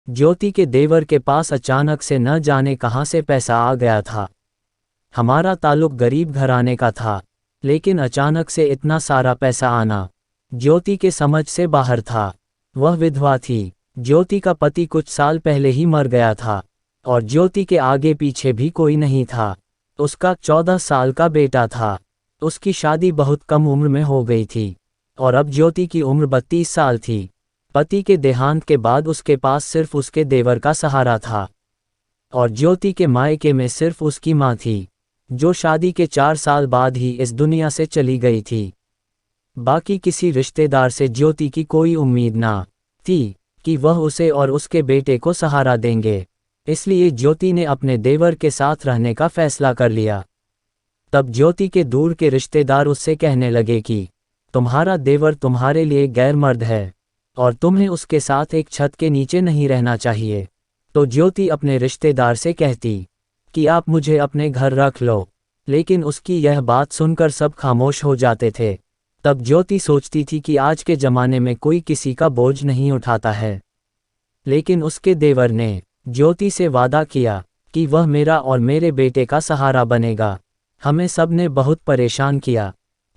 ज्योति के देवर के पास अचानक से न जाने कहां से पैसा आ गया था। हमारा ताल्लुक गरीब घराने का था, लेकिन अचानक से इतना सारा पैसा आना ज्योति के समझ से बाहर था। वह विधवा थी। ज्योति का पति कुछ साल पहले ही मर गया था और ज्योति के आगे पीछे भी कोई नहीं था। उसका 14 साल का बेटा था। उसकी शादी बहुत कम उम्र में हो गई थी और अब ज्योति की उम्र 32 साल थी। पति के देहांत के बाद उसके पास सिर्फ उसके देवर का सहारा था और ज्योति के मायके में सिर्फ उसकी माँ थी, जो शादी के 4 साल बाद ही इस दुनिया से चली गई थी। बाकी किसी रिश्तेदार से ज्योति की कोई उम्मीद ना थी कि वह उसे और उसके बेटे को सहारा देंगे, इसलिए ज्योति ने अपने देवर के साथ रहने का फैसला कर लिया। तब ज्योति के दूर के रिश्तेदार उससे कहने लगे कि तुम्हारा देवर तुम्हारे लिए गैर मर्द है और तुम्हें उसके साथ एक छत के नीचे नहीं रहना चाहिए। तो ज्योति अपने रिश्तेदार से कहती कि आप मुझे अपने घर रख लो, लेकिन उसकी यह बात सुनकर सब खामोश हो जाते थे। तब ज्योति सोचती थी कि आज के ज़माने में कोई किसी का बोझ नहीं उठाता है, लेकिन उसके देवर ने ज्योति से वादा किया कि वह मेरा और मेरे बेटे का सहारा बनेगा। हमें सब ने बहुत परेशान किया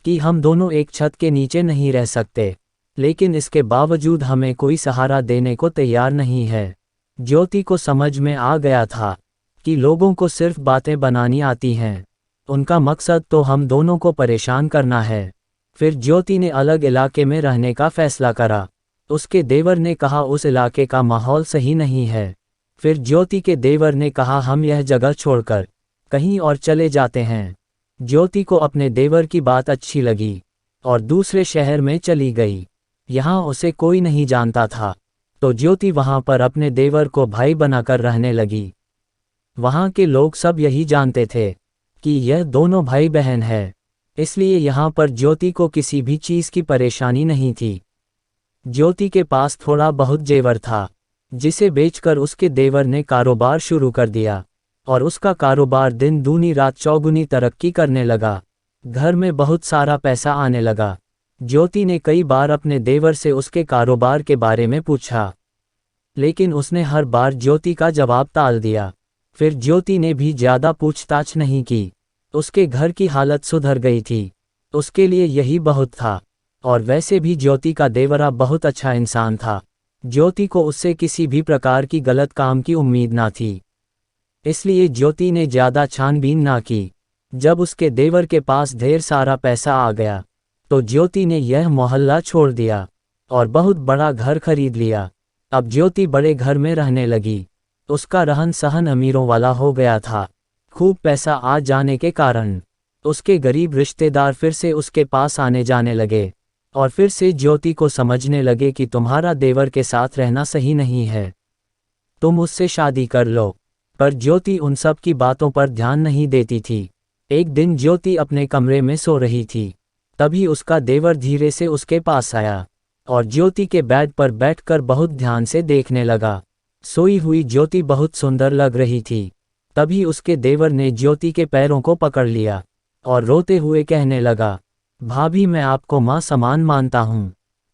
कि हम दोनों एक छत के नीचे नहीं रह सकते, लेकिन इसके बावजूद हमें कोई सहारा देने को तैयार नहीं है। ज्योति को समझ में आ गया था कि लोगों को सिर्फ बातें बनानी आती हैं, उनका मकसद तो हम दोनों को परेशान करना है। फिर ज्योति ने अलग इलाके में रहने का फैसला करा। उसके देवर ने कहा उस इलाके का माहौल सही नहीं है। फिर ज्योति के देवर ने कहा हम यह जगह छोड़कर कहीं और चले जाते हैं। ज्योति को अपने देवर की बात अच्छी लगी और दूसरे शहर में चली गई। यहाँ उसे कोई नहीं जानता था, तो ज्योति वहाँ पर अपने देवर को भाई बनाकर रहने लगी। वहाँ के लोग सब यही जानते थे कि यह दोनों भाई बहन है, इसलिए यहाँ पर ज्योति को किसी भी चीज़ की परेशानी नहीं थी। ज्योति के पास थोड़ा बहुत जेवर था, जिसे बेचकर उसके देवर ने कारोबार शुरू कर दिया और उसका कारोबार दिन दूनी रात चौगुनी तरक्की करने लगा। घर में बहुत सारा पैसा आने लगा। ज्योति ने कई बार अपने देवर से उसके कारोबार के बारे में पूछा, लेकिन उसने हर बार ज्योति का जवाब टाल दिया। फिर ज्योति ने भी ज़्यादा पूछताछ नहीं की। उसके घर की हालत सुधर गई थी, उसके लिए यही बहुत था। और वैसे भी ज्योति का देवरा बहुत अच्छा इंसान था। ज्योति को उससे किसी भी प्रकार की गलत काम की उम्मीद ना थी, इसलिए ज्योति ने ज़्यादा छानबीन ना की। जब उसके देवर के पास ढेर सारा पैसा आ गया, तो ज्योति ने यह मोहल्ला छोड़ दिया और बहुत बड़ा घर खरीद लिया। अब ज्योति बड़े घर में रहने लगी। उसका रहन सहन अमीरों वाला हो गया था। खूब पैसा आ जाने के कारण उसके गरीब रिश्तेदार फिर से उसके पास आने जाने लगे और फिर से ज्योति को समझने लगे कि तुम्हारा देवर के साथ रहना सही नहीं है, तुम उससे शादी कर लो। पर ज्योति उन सब की बातों पर ध्यान नहीं देती थी। एक दिन ज्योति अपने कमरे में सो रही थी, तभी उसका देवर धीरे से उसके पास आया और ज्योति के बेड पर बैठकर बहुत ध्यान से देखने लगा। सोई हुई ज्योति बहुत सुंदर लग रही थी। तभी उसके देवर ने ज्योति के पैरों को पकड़ लिया और रोते हुए कहने लगा, भाभी मैं आपको माँ समान मानता हूँ,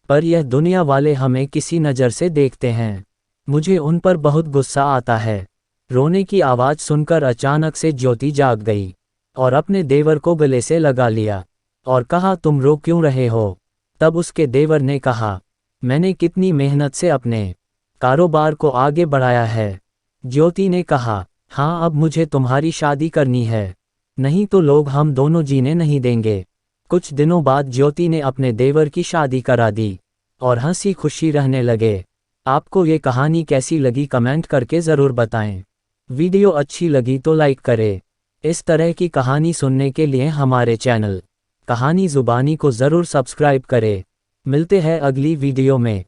पर यह दुनिया वाले हमें किसी नज़र से देखते हैं, मुझे उन पर बहुत गुस्सा आता है। रोने की आवाज़ सुनकर अचानक से ज्योति जाग गई और अपने देवर को गले से लगा लिया और कहा तुम रो क्यों रहे हो। तब उसके देवर ने कहा मैंने कितनी मेहनत से अपने कारोबार को आगे बढ़ाया है। ज्योति ने कहा हाँ अब मुझे तुम्हारी शादी करनी है, नहीं तो लोग हम दोनों जीने नहीं देंगे। कुछ दिनों बाद ज्योति ने अपने देवर की शादी करा दी और हंसी खुशी रहने लगे। आपको ये कहानी कैसी लगी कमेंट करके ज़रूर बताएं। वीडियो अच्छी लगी तो लाइक करें। इस तरह की कहानी सुनने के लिए हमारे चैनल कहानी ज़ुबानी को ज़रूर सब्सक्राइब करें। मिलते हैं अगली वीडियो में।